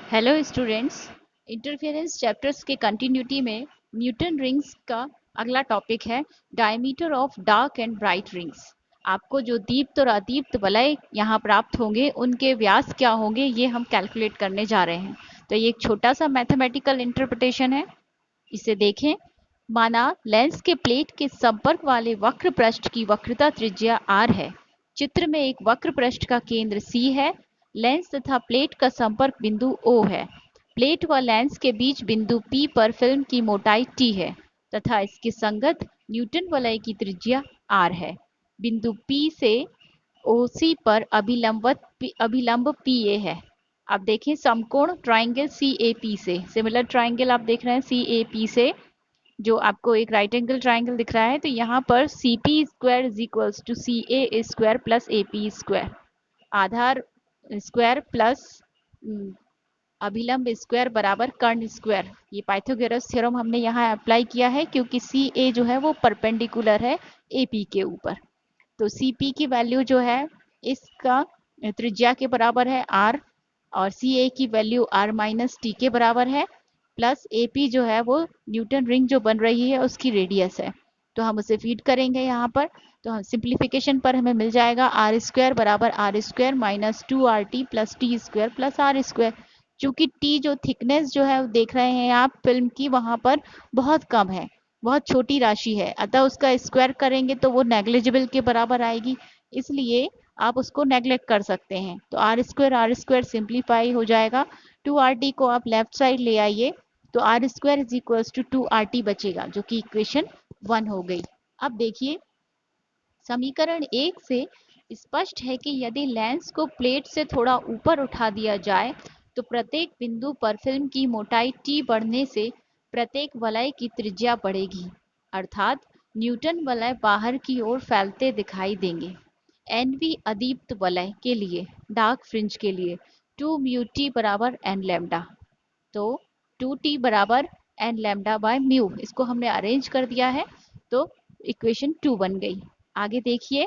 Hello students. Interference chapters के continuity में Newton rings का अगला टॉपिक है diameter of dark and bright rings. आपको जो दीप्त और अदीप्त वलय यहाँ प्राप्त होंगे उनके व्यास क्या होंगे ये हम कैलकुलेट करने जा रहे हैं। तो ये एक छोटा सा मैथमेटिकल इंटरप्रिटेशन है, इसे देखें। माना लेंस के प्लेट के संपर्क वाले वक्र पृष्ठ की वक्रता त्रिज्या r है। चित्र में एक वक्र पृष्ठ का केंद्र C है। लेंस तथा प्लेट का संपर्क बिंदु O है। प्लेट व लेंस के बीच बिंदु P पर फिल्म की मोटाई T है तथा इसके संगत न्यूटन वलय की त्रिज्या r है। बिंदु P से OC पर अभिलंब PA है। अब देखें समकोण ट्राइंगल CAP से, सिमिलर ट्राइंगल आप देख रहे हैं CAP से, जो आपको एक राइट एंगल ट्राइंगल दिख रहा है। तो यहाँ पर CP square is equals to CA square plus AP square, आधार स्क्वायर प्लस अभिलंब स्क्वायर बराबर कर्ण स्क्वायर। ये पाइथागोरस थ्योरम हमने यहाँ अप्लाई किया है क्योंकि CA जो है वो परपेंडिकुलर है AP के ऊपर। तो CP की वैल्यू जो है इसका त्रिज्या के बराबर है R, और CA की वैल्यू R माइनस T के बराबर है, प्लस AP जो है वो न्यूटन रिंग जो बन रही है उसकी रेडियस है। तो हम उसे फीड करेंगे यहाँ पर, तो हम सिंप्लीफिकेशन पर हमें मिल जाएगा आर स्क्वायर बराबर R square minus 2RT plus T square plus R square. चूंकि टी जो थिकनेस जो है देख रहे हैं आप फिल्म की, वहां पर बहुत कम है, बहुत छोटी राशि है, अतः उसका स्क्वायर करेंगे तो वो नेग्लिजिबल के बराबर आएगी, इसलिए आप उसको नेग्लेक्ट कर सकते हैं। तो आर स्क्वायर सिंप्लीफाई हो जाएगा। 2RT को आप लेफ्ट साइड ले आइए तो R square is equals to 2RT बचेगा, जो कि इक्वेशन 1 हो गई। अब देखिए समीकरण 1 से स्पष्ट है कि यदि लेंस को प्लेट से थोड़ा ऊपर उठा दिया जाए तो प्रत्येक बिंदु पर फिल्म की मोटाई T बढ़ने से प्रत्येक वलय की त्रिज्या बढ़ेगी, अर्थात न्यूटन वलय बाहर की ओर फैलते दिखाई देंगे। NV अदीप्त वलय के लिए, डार्क फ्रिंज के लिए 2 म्यू टी बराबर n लैम्डा। तो 2T बराबर n लैम्डा बाय म्यू, इसको हमने अरेंज कर दिया है तो इक्वेशन 2 बन गई। आगे देखिए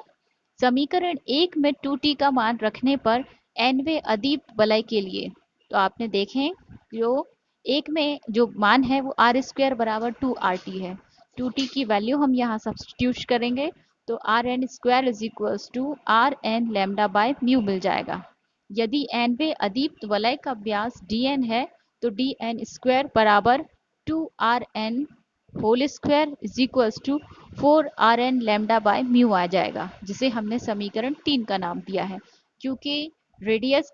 समीकरण 1 में 2T का मान रखने पर nवें अदीप्त वलय के लिए, तो आपने देखें जो एक में जो मान है वो आर स्क्वायर बराबर 2RT है। 2T की वैल्यू हम यहाँ सब्सटीट्यूट करेंगे तो R N square is equals to R N lambda by mu मिल जाएगा। यदि nवें अदीप्त वलय का व्यास dn है तो dn स्क्वायर बराबर 2rn whole square is equals to 4rn lambda by mu आ जाएगा, जिसे हमने समीकरण 3 का नाम दिया है। क्योंकि रेडियस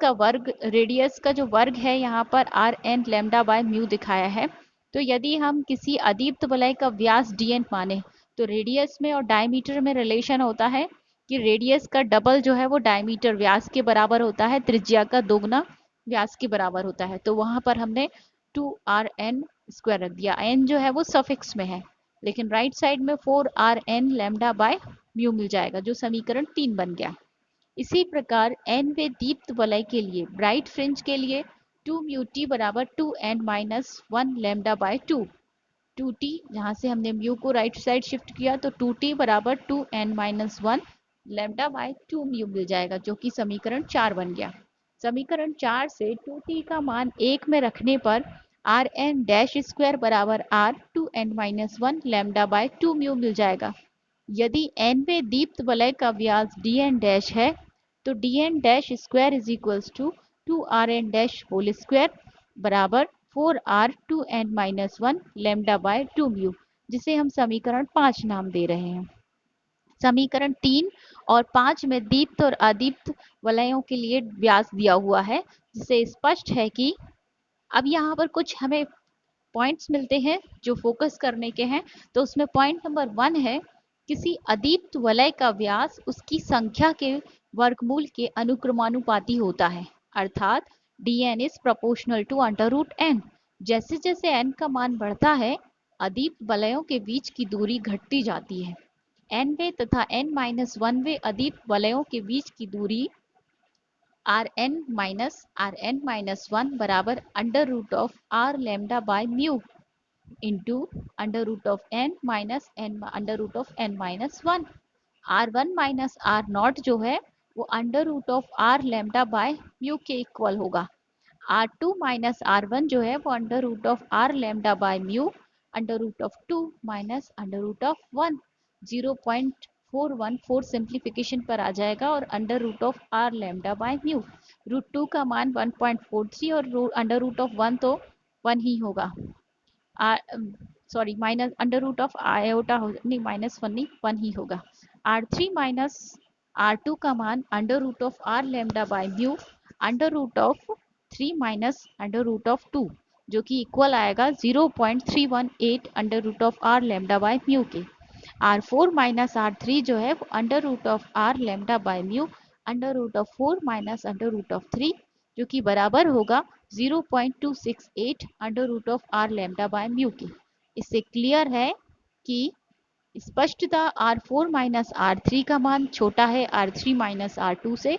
का जो वर्ग है यहाँ पर rn लैम्डा बाय म्यू दिखाया है, तो यदि हम किसी अदीप्त वलय का व्यास dn माने तो रेडियस में और डायमीटर में रिलेशन होता है कि रेडियस का डबल जो है वो डायमीटर व्यास के बराबर होता है, त्रिज्या का दोगुना व्यास के बराबर होता है। तो वहां पर हमने 2rn स्क्वायर रख दिया, n जो है वो सफिक्स में है, लेकिन राइट साइड में 4rn लैम्डा बाय म्यू मिल जाएगा, जो समीकरण 3 बन गया। इसी प्रकार n वे दीप्त वलय के लिए, ब्राइट फ्रिंज के लिए 2 म्यू टी बराबर 2n minus 1 lambda by 2। 2t जहाँ से हमने म्यू को राइट साइड शिफ्ट किया तो 2t बराबर 2n minus 1 lambda by 2 mu मिल जाएगा, जो कि समीकरण 4 बन गया। समीकरण 4 से 2t का मान 1 में रखने पर आर एन डैश स्क्वायर बराबर R 2n minus 1 lambda by 2 mu मिल जाएगा। यदि nवें दीप्त वलय का व्यास dn डैश है तो dn dash square is equals to 2rn dash whole square बराबर 4r2n minus 1 lambda by 2 mu, जिसे हम समीकरण 5 नाम दे रहे हैं। समीकरण 3 और 5 में दीप्त और अदीप्त वलयों के लिए व्यास दिया हुआ है, जिससे स्पष्ट है कि अब यहाँ पर कुछ हमें पॉइंट्स मिलते हैं जो फोकस करने के हैं। तो उसमें पॉइंट नंबर 1 है, किसी अदीप्त वलय का व्यास उसकी संख्या के वर्गमूल के अनुक्रमानुपाती होता है, अर्थात dn इज proportional to under root n। जैसे जैसे n का मान बढ़ता है अदीप्त वलयों के बीच की दूरी घटती जाती है। nवे तथा n माइनस 1वें अदीप्त वलयों के बीच की दूरी rn माइनस 1 बराबर under root of r lambda by mu into under root of n minus n under root of n minus 1। r1 minus r naught जो है वो under root of r lambda by mu के equal होगा। R2 minus R1 जो है वो under root of R lambda by mu under root of 2 minus under root of 1, 0.414 simplification पर आ जाएगा और under root of R lambda by mu. Root 2 का मान 1.43 और अंडर रूट ऑफ 1 तो 1 ही होगा। Sorry minus under root of iota हो नहीं, माइनस 1 नहीं 1 ही होगा। R3 माइनस R2 का मान under root of R lambda by mu under root of 3 minus under root of 2 जो कि इक्वल आएगा 0.318 under root of R lambda by mu के। R4 माइनस R3 जो है वो under root of R lambda by mu under root of 4 minus under root of 3 जो कि बराबर होगा 0.268 under root of R lambda by mu के। इससे क्लियर है कि स्पष्टतः R4 माइनस R3 का मान छोटा है R3 माइनस R2 से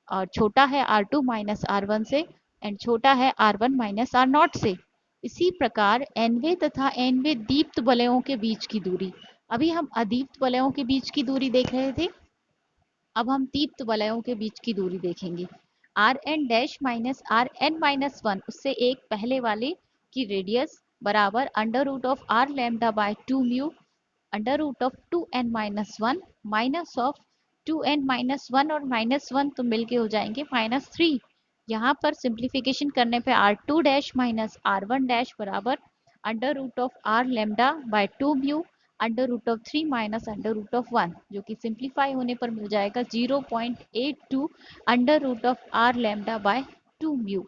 और छोटा है R2 माइनस R1 से एंड छोटा है R1 माइनस R0 से। इसी प्रकार nवे तथा nवे दीप्त वलयों के बीच की दूरी, अभी हम अदीप्त वलयों के बीच की दूरी देख रहे थे, अब हम दीप्त वलयों के बीच की दूरी देखेंगे। R N dash minus R N minus 1 उससे एक पहले वाले की रेडियस बराबर under root of R lambda by 2 mu under root of 2n minus 1 minus of 2n minus 1 और माइनस 1 तो मिलके हो जाएंगे माइनस 3। यहाँ पर सिंप्लीफिकेशन करने पे R2 dash minus R1 dash बराबर under root of R lambda by 2 mu under root of 3 minus under root of 1 जो कि सिंप्लीफाई होने पर मिल जाएगा 0.82 under root of R lambda by 2 mu.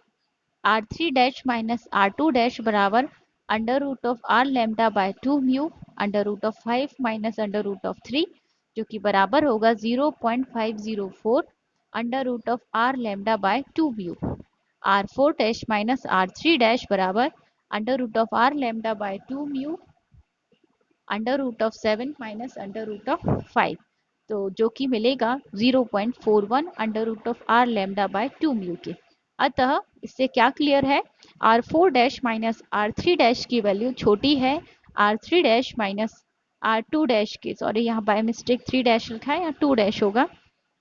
R3 dash minus R2 dash बराबर under root of R lambda by 2 mu under root of 5 minus under root of 3 जो कि बराबर होगा 0.504 under root of R lambda by 2 mu. R4 dash minus R3 dash बराबर under root of R lambda by 2 mu under root of 7 minus under root of 5 तो जो कि मिलेगा 0.41 under root of R lambda by 2 mu के। अतः इससे क्या clear है, R4 dash minus R3 dash की वैल्यू छोटी है R3 dash minus R2 dash के, सॉरी यहाँ बाय मिस्टेक 3 डैश लिखा है, यहाँ 2 डैश होगा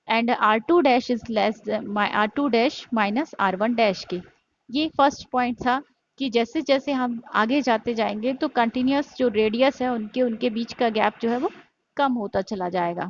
and R2 dash is less R2 dash minus R1 dash के। ये फर्स्ट पॉइंट था कि जैसे जैसे हम आगे जाते जाएंगे तो कंटिन्यूस जो रेडियस है उनके बीच का गैप जो है वो कम होता चला जाएगा।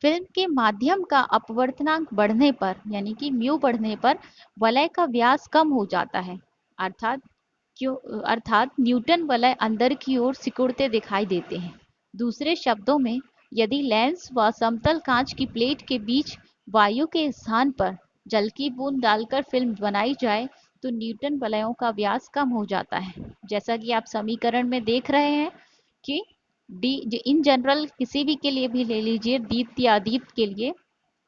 फिल्म के माध्यम का अपवर्तनांक बढ़ने पर यानी कि म्यू बढ़ने पर वलय का व्यास कम हो जाता है, अर्थात न्यूटन वलय अंदर की ओर सिकुड़ते दिखाई देते हैं। दूसरे शब्दों में यदि लेंस व समतल कांच की प्लेट के बीच वायु के स्थान पर जल की बूंद डालकर फिल्म बनाई जाए तो न्यूटन वलयों का व्यास कम हो जाता है। जैसा कि आप समीकरण में देख रहे हैं कि डी इन जनरल किसी भी के लिए भी ले लीजिए, दीप्त या अदीप्त के लिए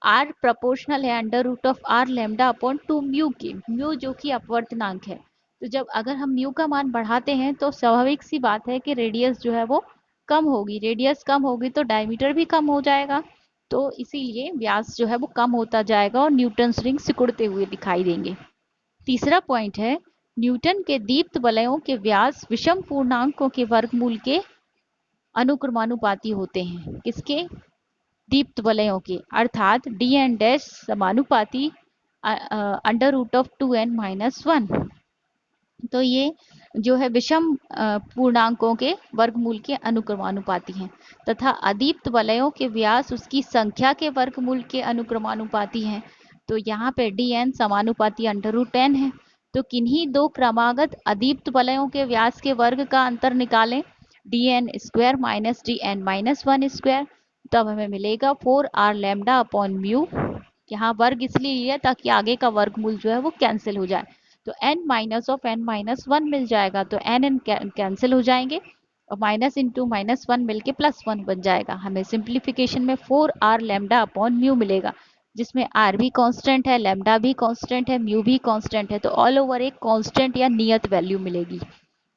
आर प्रोपोर्शनल है under root of R lambda upon 2 mu के, म्यू जो कि अपवर्तनांक है। तो जब अगर हम म्यू का मान बढ़ाते हैं तो स्वाभाविक सी बात है कि रेडियस जो है वो कम होगी, रेडियस कम होगी तो डायमीटर भी कम हो जाएगा, तो इसीलिए व्यास जो है वो कम होता जाएगा और न्यूटन रिंग सिकुड़ते हुए दिखाई देंगे। तीसरा पॉइंट है न्यूटन के दीप्त वलयों के व्यास विषम पूर्णांकों के वर्गमूल के अनुक्रमानुपाती होते हैं। किसके? दीप्त वलयों के, अर्थात डी एन डैश समानुपाती under root of 2n minus 1। तो ये जो है विषम पूर्णांकों के वर्गमूल के अनुक्रमानुपाती हैं तथा अदीप्त वलयों के व्यास उसकी संख्या के वर्गमूल के अनुक्रमानुपाती हैं। तो यहाँ पे dn समानुपाती अंडर रूट 10 है। तो किन्हीं दो क्रमागत अदीप्त वलयों के व्यास के वर्ग का अंतर निकालें, dn square minus dn minus 1 square, तब हमें मिलेगा 4r लैम्डा अपॉन म्यू। यहाँ वर्ग इसलिए लिया ताकि आगे का वर्गमूल जो है वो कैंसिल हो जाए, तो n minus of n minus 1 मिल जाएगा, तो n कैंसिल हो जाएंगे और माइनस इंटू माइनस 1 मिलके प्लस 1 बन जाएगा। हमें सिंप्लीफिकेशन में 4r लैम्डा अपॉन म्यू मिलेगा, जिसमें r भी कांस्टेंट है, लैम्डा भी कांस्टेंट है, म्यू भी कांस्टेंट है, तो ऑल ओवर एक कांस्टेंट या नियत वैल्यू मिलेगी।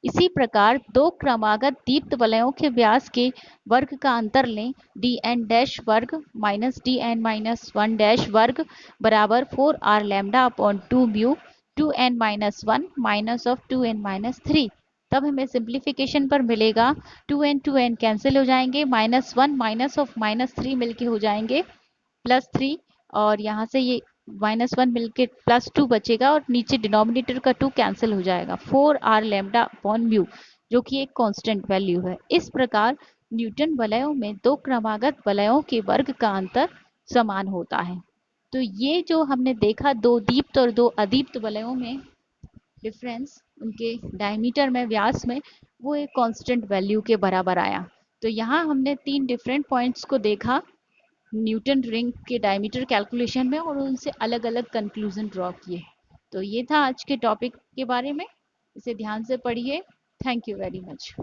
इसी प्रकार दो क्रमागत दीप्त वलयों के व्यास के वर्ग का अंतर लें, dn डैश वर्ग माइनस dn माइनस 1 डैश वर्ग बराबर 4r lambda upon 2 mu 2n minus 1 minus of 2n minus 3। तब हमें सिंप्लीफिकेशन पर मिलेगा 2n कैंसिल हो जाएंगे, माइनस 1 माइनस ऑफ माइनस 3 मिलके हो जाएंगे प्लस 3 और यहाँ से ये -1 मिलके +2 बचेगा और नीचे डिनोमिनेटर का 2 कैंसिल हो जाएगा। 4r लैम्डा अपॉन म्यू जो कि एक कांस्टेंट वैल्यू है। इस प्रकार न्यूटन वलयों में दो क्रमागत वलयों के वर्ग का अंतर समान होता है। तो ये जो हमने देखा दो दीप्त और दो अदीप्त वलयों में डिफरेंस उनके डायमीटर में, व्यास में, वो एक कांस्टेंट वैल्यू के बराबर आया। तो यहाँ हमने 3 डिफरेंट पॉइंट्स को देखा न्यूटन रिंग के डायमीटर कैलकुलेशन में और उनसे अलग अलग कंक्लूजन ड्रॉ किए। तो ये था आज के टॉपिक के बारे में, इसे ध्यान से पढ़िए। Thank you very much.